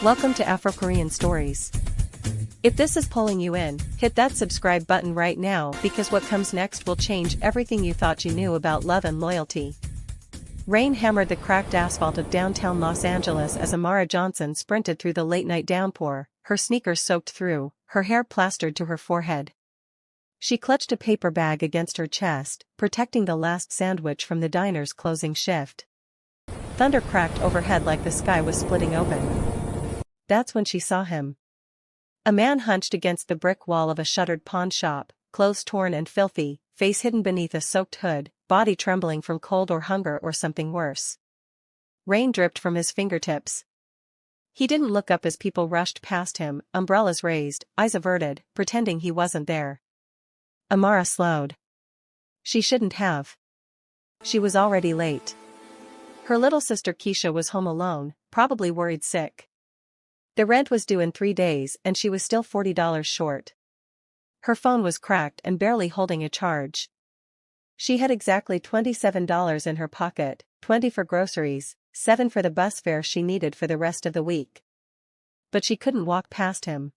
Welcome to Afrokorean Stories. If this is pulling you in, hit that subscribe button right now because what comes next will change everything you thought you knew about love and loyalty. Rain hammered the cracked asphalt of downtown Los Angeles as Amara Johnson sprinted through the late-night downpour, her sneakers soaked through, her hair plastered to her forehead. She clutched a paper bag against her chest, protecting the last sandwich from the diner's closing shift. Thunder cracked overhead like the sky was splitting open. That's when she saw him. A man hunched against the brick wall of a shuttered pawn shop, clothes torn and filthy, face hidden beneath a soaked hood, body trembling from cold or hunger or something worse. Rain dripped from his fingertips. He didn't look up as people rushed past him, umbrellas raised, eyes averted, pretending he wasn't there. Amara slowed. She shouldn't have. She was already late. Her little sister Keisha was home alone, probably worried sick. The rent was due in 3 days and she was still $40 short. Her phone was cracked and barely holding a charge. She had exactly $27 in her pocket, 20 for groceries, 7 for the bus fare she needed for the rest of the week. But she couldn't walk past him.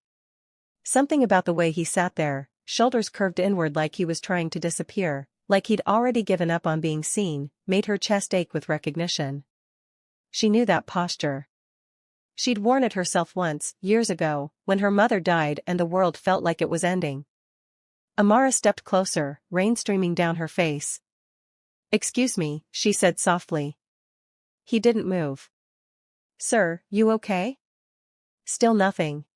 Something about the way he sat there, shoulders curved inward like he was trying to disappear, like he'd already given up on being seen, made her chest ache with recognition. She knew that posture. She'd worn it herself once, years ago, when her mother died and the world felt like it was ending. Amara stepped closer, rain streaming down her face. "Excuse me," she said softly. He didn't move. "Sir, you okay?" Still nothing.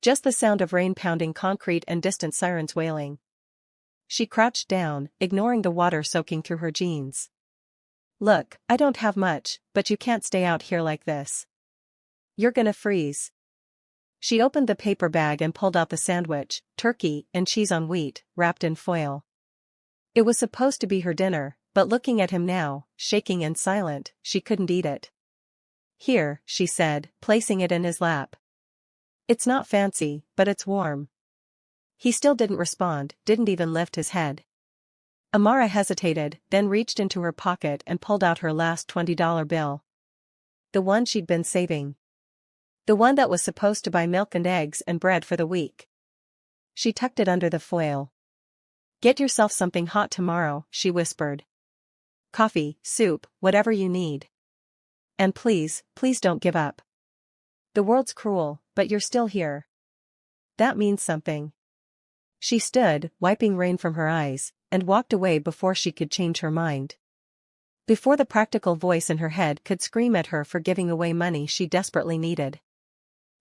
Just the sound of rain pounding concrete and distant sirens wailing. She crouched down, ignoring the water soaking through her jeans. "Look, I don't have much, but you can't stay out here like this. You're gonna freeze." She opened the paper bag and pulled out the sandwich, turkey and cheese on wheat, wrapped in foil. It was supposed to be her dinner, but looking at him now, shaking and silent, she couldn't eat it. "Here," she said, placing it in his lap. "It's not fancy, but it's warm." He still didn't respond, didn't even lift his head. Amara hesitated, then reached into her pocket and pulled out her last $20 bill. The one she'd been saving. The one that was supposed to buy milk and eggs and bread for the week. She tucked it under the foil. "Get yourself something hot tomorrow," she whispered. "Coffee, soup, whatever you need. And please, please don't give up. The world's cruel, but you're still here. That means something." She stood, wiping rain from her eyes, and walked away before she could change her mind. Before the practical voice in her head could scream at her for giving away money she desperately needed.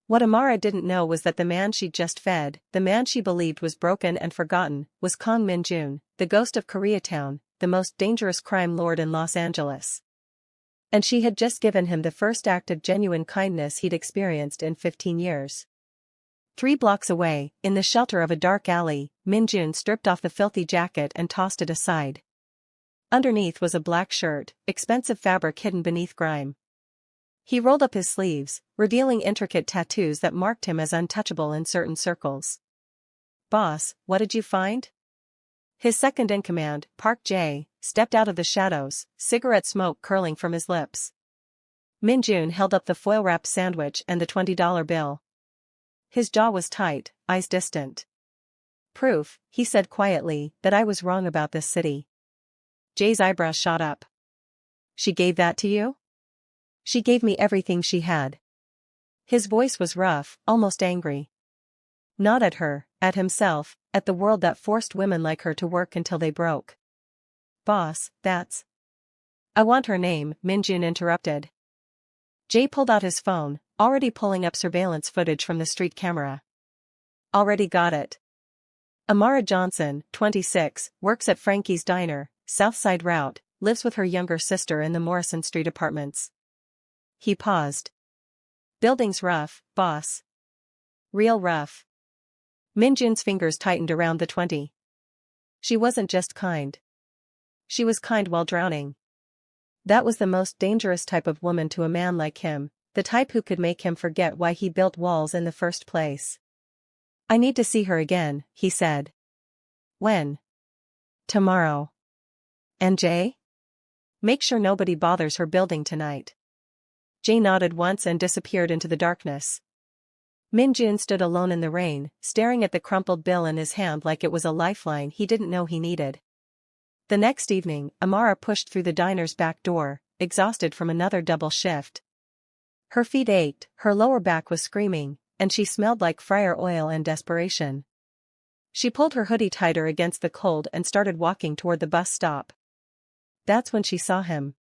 What Amara didn't know was that the man she'd just fed, the man she believed was broken and forgotten, was Kang Min-jun, the ghost of Koreatown, the most dangerous crime lord in Los Angeles. And she had just given him the first act of genuine kindness he'd experienced in 15 years. 3 blocks away, in the shelter of a dark alley, Min-jun stripped off the filthy jacket and tossed it aside. Underneath was a black shirt, expensive fabric hidden beneath grime. He rolled up his sleeves, revealing intricate tattoos that marked him as untouchable in certain circles. "Boss, what did you find?" His second-in-command, Park Jae, stepped out of the shadows, cigarette smoke curling from his lips. Min-jun held up the foil-wrapped sandwich and the $20 bill. His jaw was tight, eyes distant. "Proof," he said quietly, "that I was wrong about this city." Jae's eyebrows shot up. "She gave that to you?" "She gave me everything she had." His voice was rough, almost angry. Not at her, at himself, at the world that forced women like her to work until they broke. "Boss, that's—" "I want her name," Min-jun interrupted. Jae pulled out his phone, already pulling up surveillance footage from the street camera. "Already got it. Amara Johnson, 26, works at Frankie's Diner, Southside Route, lives with her younger sister in the Morrison Street apartments." He paused. "Building's rough, boss. Real rough." Min-jun's fingers tightened around the 20. She wasn't just kind. She was kind while drowning. That was the most dangerous type of woman to a man like him, the type who could make him forget why he built walls in the first place. "I need to see her again," he said. "When?" "Tomorrow." "And Jae? Make sure nobody bothers her building tonight." Jay nodded once and disappeared into the darkness. Min-jun stood alone in the rain, staring at the crumpled bill in his hand like it was a lifeline he didn't know he needed. The next evening, Amara pushed through the diner's back door, exhausted from another double shift. Her feet ached, her lower back was screaming, and she smelled like fryer oil and desperation. She pulled her hoodie tighter against the cold and started walking toward the bus stop. That's when she saw him.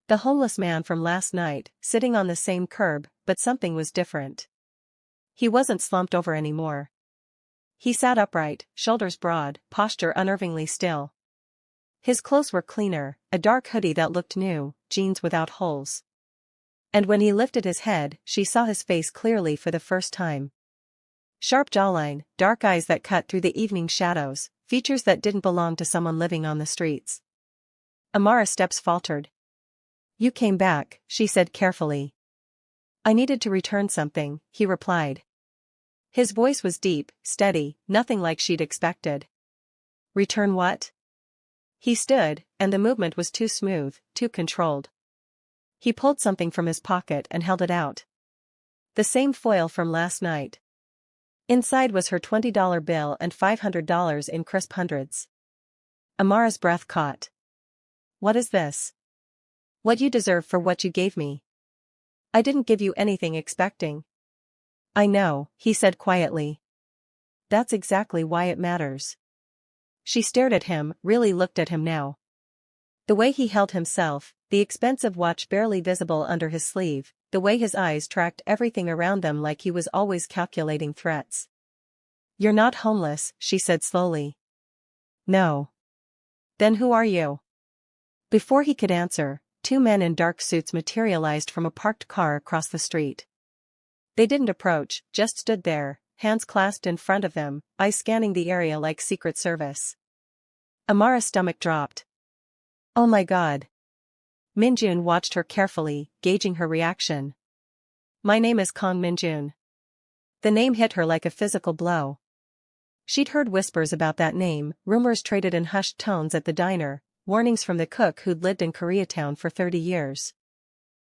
The homeless man from last night, sitting on the same curb, but something was different. He wasn't slumped over anymore. He sat upright, shoulders broad, posture unnervingly still. His clothes were cleaner, a dark hoodie that looked new, jeans without holes. And when he lifted his head, she saw his face clearly for the first time. Sharp jawline, dark eyes that cut through the evening shadows, features that didn't belong to someone living on the streets. Amara's steps faltered. "You came back," she said carefully. "I needed to return something," he replied. His voice was deep, steady, nothing like she'd expected. "Return what?" He stood, and the movement was too smooth, too controlled. He pulled something from his pocket and held it out. The same foil from last night. Inside was her $20 bill and $500 in crisp hundreds. Amara's breath caught. "What is this?" "What you deserve for what you gave me." "I didn't give you anything expecting." "I know," he said quietly. "That's exactly why it matters." She stared at him, really looked at him now. The way he held himself, the expensive watch barely visible under his sleeve, the way his eyes tracked everything around them like he was always calculating threats. "You're not homeless," she said slowly. "No." "Then who are you?" Before he could answer, two men in dark suits materialized from a parked car across the street. They didn't approach, just stood there, hands clasped in front of them, eyes scanning the area like Secret Service. Amara's stomach dropped. "Oh my God." Min-jun watched her carefully, gauging her reaction. "My name is Kong Min-jun." The name hit her like a physical blow. She'd heard whispers about that name, rumors traded in hushed tones at the diner, warnings from the cook who'd lived in Koreatown for 30 years.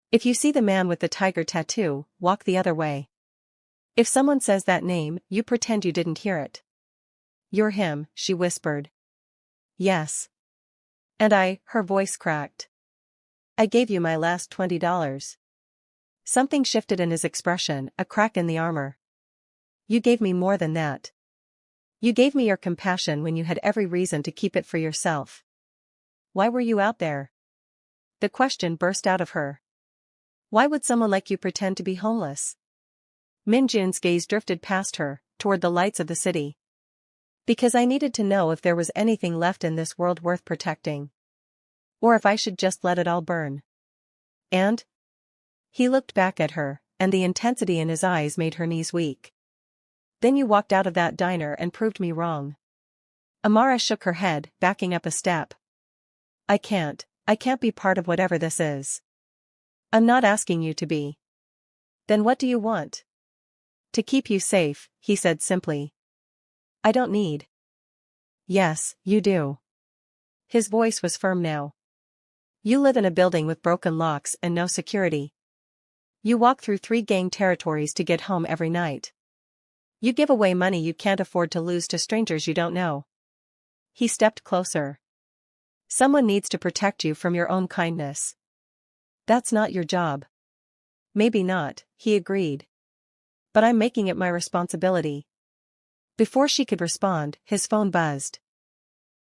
"If you see the man with the tiger tattoo, walk the other way. If someone says that name, you pretend you didn't hear it." "You're him," she whispered. "Yes. And her voice cracked. "I gave you my last $20. Something shifted in his expression, a crack in the armor. "You gave me more than that. You gave me your compassion when you had every reason to keep it for yourself. Why were you out there?" The question burst out of her. "Why would someone like you pretend to be homeless?" Min-jun's gaze drifted past her, toward the lights of the city. "Because I needed to know if there was anything left in this world worth protecting. Or if I should just let it all burn." "And?" He looked back at her, and the intensity in his eyes made her knees weak. "Then you walked out of that diner and proved me wrong." Amara shook her head, backing up a step. I can't be part of whatever this is." "I'm not asking you to be." "Then what do you want?" "To keep you safe," he said simply. "I don't need." "Yes, you do." His voice was firm now. "You live in a building with broken locks and no security. You walk through 3 gang territories to get home every night. You give away money you can't afford to lose to strangers you don't know." He stepped closer. "Someone needs to protect you from your own kindness." "That's not your job." "Maybe not," he agreed. "But I'm making it my responsibility." Before she could respond, his phone buzzed.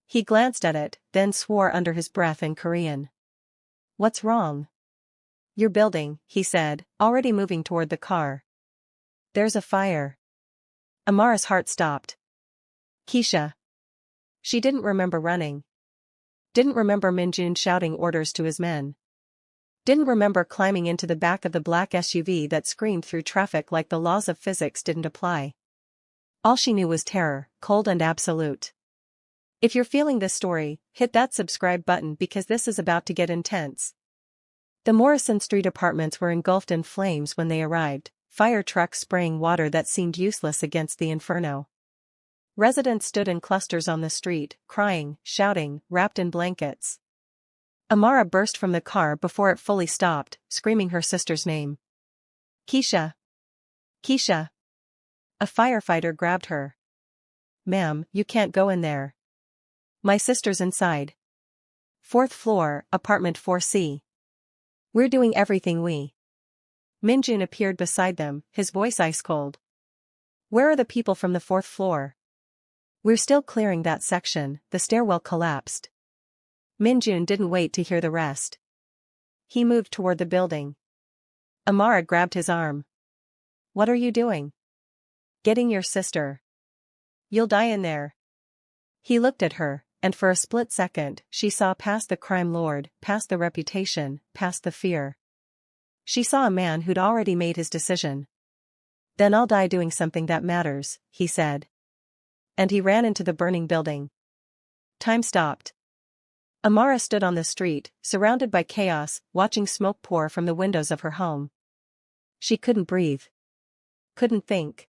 He glanced at it, then swore under his breath in Korean. "What's wrong?" "Your building," he said, already moving toward the car. "There's a fire." Amara's heart stopped. Keisha. She didn't remember running. Didn't remember Min-jun shouting orders to his men. Didn't remember climbing into the back of the black SUV that screamed through traffic like the laws of physics didn't apply. All she knew was terror, cold and absolute. If you're feeling this story, hit that subscribe button because this is about to get intense. The Morrison Street apartments were engulfed in flames when they arrived, fire trucks spraying water that seemed useless against the inferno. Residents stood in clusters on the street, crying, shouting, wrapped in blankets. Amara burst from the car before it fully stopped, screaming her sister's name. Keisha! Keisha! A firefighter grabbed her. Ma'am, you can't go in there. My sister's inside. 4th floor, apartment 4C. We're doing everything we. Minjun appeared beside them, his voice ice cold. Where are the people from the 4th floor? We're still clearing that section, the stairwell collapsed. Minjun didn't wait to hear the rest. He moved toward the building. Amara grabbed his arm. What are you doing? Getting your sister. You'll die in there. He looked at her, and for a split second, she saw past the crime lord, past the reputation, past the fear. She saw a man who'd already made his decision. Then I'll die doing something that matters, he said. And he ran into the burning building. Time stopped. Amara stood on the street, surrounded by chaos, watching smoke pour from the windows of her home. She couldn't breathe. Couldn't think.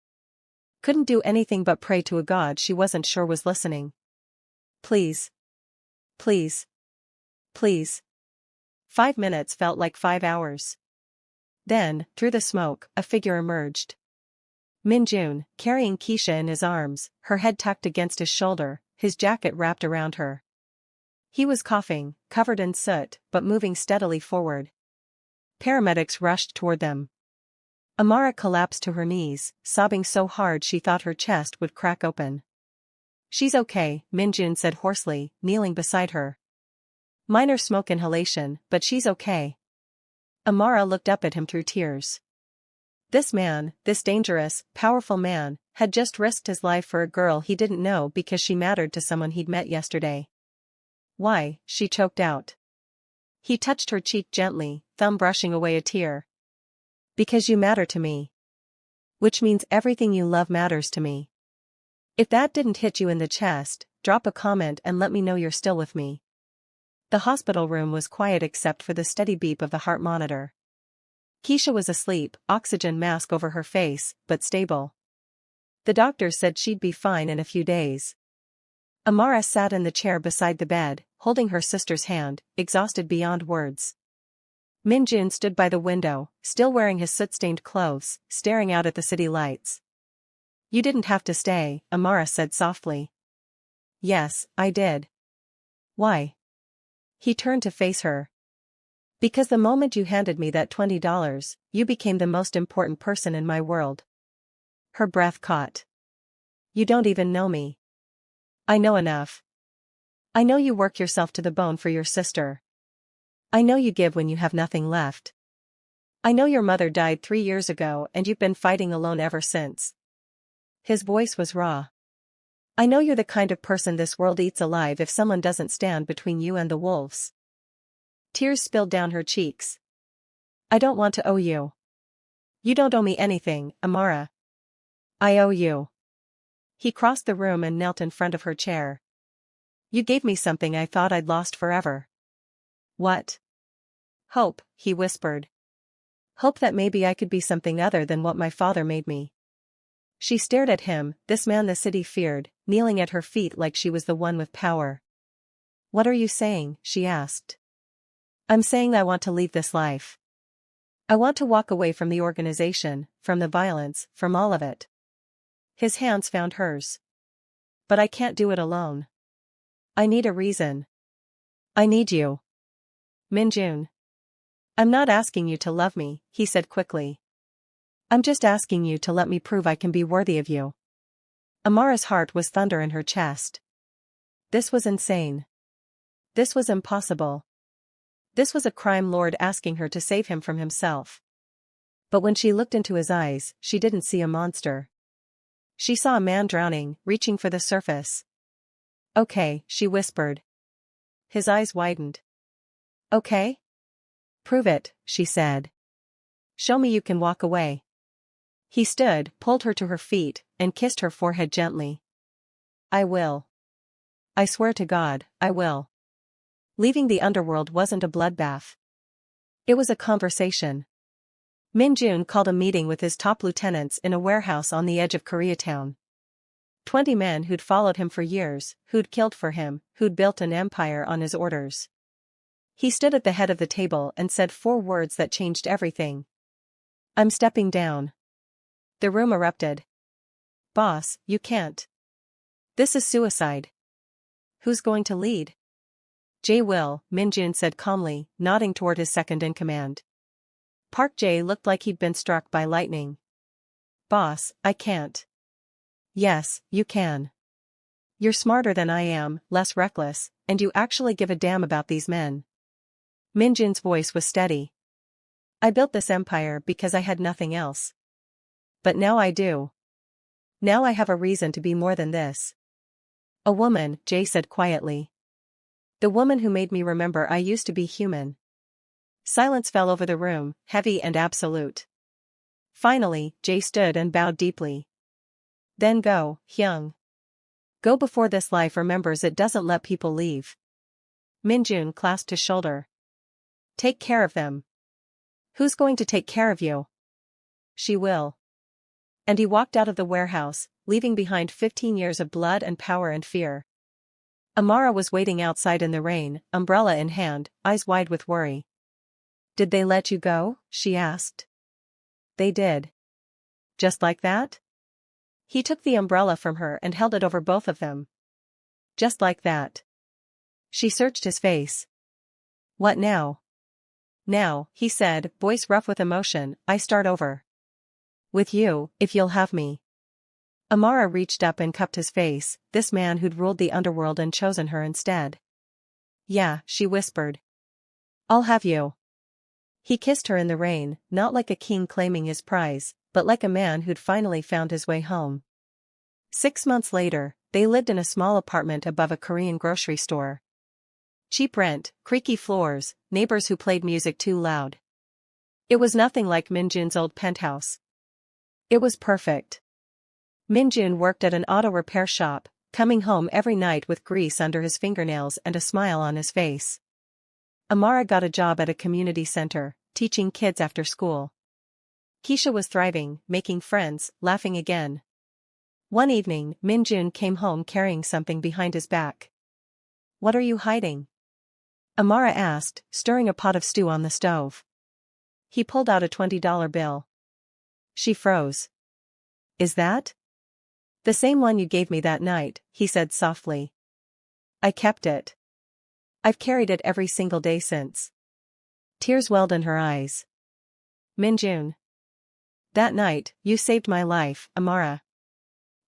Couldn't do anything but pray to a God she wasn't sure was listening. Please. Please. Please. 5 minutes felt like 5 hours. Then, through the smoke, a figure emerged. Minjun, carrying Keisha in his arms, her head tucked against his shoulder, his jacket wrapped around her. He was coughing, covered in soot, but moving steadily forward. Paramedics rushed toward them. Amara collapsed to her knees, sobbing so hard she thought her chest would crack open. She's okay, Minjun said hoarsely, kneeling beside her. Minor smoke inhalation, but she's okay. Amara looked up at him through tears. This man, this dangerous, powerful man, had just risked his life for a girl he didn't know because she mattered to someone he'd met yesterday. Why, she choked out. He touched her cheek gently, thumb brushing away a tear. Because you matter to me. Which means everything you love matters to me. If that didn't hit you in the chest, drop a comment and let me know you're still with me. The hospital room was quiet except for the steady beep of the heart monitor. Keisha was asleep, oxygen mask over her face, but stable. The doctor said she'd be fine in a few days. Amara sat in the chair beside the bed, holding her sister's hand, exhausted beyond words. Minjun stood by the window, still wearing his soot-stained clothes, staring out at the city lights. You didn't have to stay, Amara said softly. Yes, I did. Why? He turned to face her. Because the moment you handed me that $20, you became the most important person in my world. Her breath caught. You don't even know me. I know enough. I know you work yourself to the bone for your sister. I know you give when you have nothing left. I know your mother died 3 years ago and you've been fighting alone ever since. His voice was raw. I know you're the kind of person this world eats alive if someone doesn't stand between you and the wolves. Tears spilled down her cheeks. I don't want to owe you. You don't owe me anything, Amara. I owe you. He crossed the room and knelt in front of her chair. You gave me something I thought I'd lost forever. What? Hope, he whispered. Hope that maybe I could be something other than what my father made me. She stared at him, this man the city feared, kneeling at her feet like she was the one with power. What are you saying? She asked. I'm saying I want to leave this life. I want to walk away from the organization, from the violence, from all of it. His hands found hers. But I can't do it alone. I need a reason. I need you. Minjun. I'm not asking you to love me, he said quickly. I'm just asking you to let me prove I can be worthy of you. Amara's heart was thunder in her chest. This was insane. This was impossible. This was a crime lord asking her to save him from himself. But when she looked into his eyes, she didn't see a monster. She saw a man drowning, reaching for the surface. Okay, she whispered. His eyes widened. Okay? Prove it, she said. Show me you can walk away. He stood, pulled her to her feet, and kissed her forehead gently. I will. I swear to God, I will. Leaving the underworld wasn't a bloodbath. It was a conversation. Minjun called a meeting with his top lieutenants in a warehouse on the edge of Koreatown. 20 men who'd followed him for years, who'd killed for him, who'd built an empire on his orders. He stood at the head of the table and said 4 words that changed everything. "I'm stepping down." The room erupted. "Boss, you can't. This is suicide." "Who's going to lead?" "Jae will," Minjun said calmly, nodding toward his second-in-command. Park Jae looked like he'd been struck by lightning. "Boss, I can't." "Yes, you can. You're smarter than I am, less reckless, and you actually give a damn about these men." Minjun's voice was steady. "I built this empire because I had nothing else. But now I do. Now I have a reason to be more than this." "A woman," Jae said quietly. "The woman who made me remember I used to be human." Silence fell over the room, heavy and absolute. Finally, Jae stood and bowed deeply. "Then go, Hyung. Go before this life remembers it doesn't let people leave." Minjun clasped his shoulder. "Take care of them." "Who's going to take care of you?" "She will." And he walked out of the warehouse, leaving behind 15 years of blood and power and fear. Amara was waiting outside in the rain, umbrella in hand, eyes wide with worry. "Did they let you go?" she asked. "They did." "Just like that?" He took the umbrella from her and held it over both of them. "Just like that." She searched his face. "What now?" "Now," he said, voice rough with emotion, "I start over. With you, if you'll have me." Amara reached up and cupped his face, this man who'd ruled the underworld and chosen her instead. "Yeah," she whispered. "I'll have you." He kissed her in the rain, not like a king claiming his prize, but like a man who'd finally found his way home. 6 months later, they lived in a small apartment above a Korean grocery store. Cheap rent, creaky floors, neighbors who played music too loud. It was nothing like Minjun's old penthouse. It was perfect. Minjun worked at an auto repair shop, coming home every night with grease under his fingernails and a smile on his face. Amara got a job at a community center, teaching kids after school. Keisha was thriving, making friends, laughing again. One evening, Minjun came home carrying something behind his back. "What are you hiding?" Amara asked, stirring a pot of stew on the stove. He pulled out a $20 bill. She froze. "Is that?" "The same one you gave me that night," he said softly. "I kept it. I've carried it every single day since." Tears welled in her eyes. "Minjun. That night, you saved my life, Amara.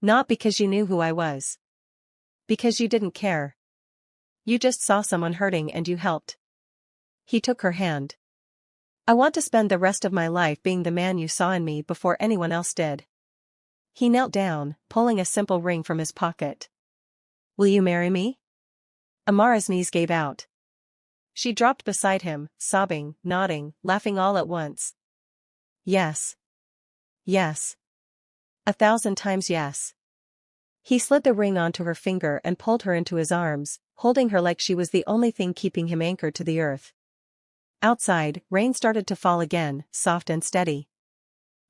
Not because you knew who I was. Because you didn't care. You just saw someone hurting and you helped." He took her hand. "I want to spend the rest of my life being the man you saw in me before anyone else did." He knelt down, pulling a simple ring from his pocket. "Will you marry me?" Amara's knees gave out. She dropped beside him, sobbing, nodding, laughing all at once. "Yes. Yes. 1,000 times yes." He slid the ring onto her finger and pulled her into his arms, holding her like she was the only thing keeping him anchored to the earth. Outside, rain started to fall again, soft and steady.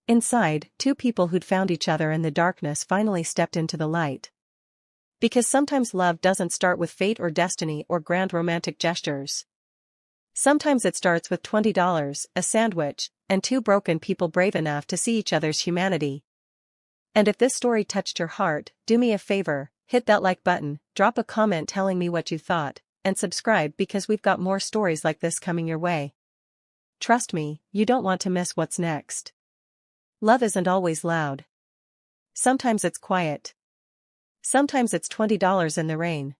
Inside, 2 people who'd found each other in the darkness finally stepped into the light. Because sometimes love doesn't start with fate or destiny or grand romantic gestures. Sometimes it starts with $20, a sandwich, and 2 broken people brave enough to see each other's humanity. And if this story touched your heart, do me a favor, hit that like button, drop a comment telling me what you thought, and subscribe because we've got more stories like this coming your way. Trust me, you don't want to miss what's next. Love isn't always loud. Sometimes it's quiet. Sometimes it's $20 in the rain.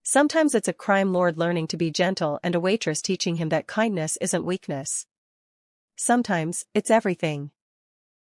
Sometimes it's a crime lord learning to be gentle and a waitress teaching him that kindness isn't weakness. Sometimes, it's everything.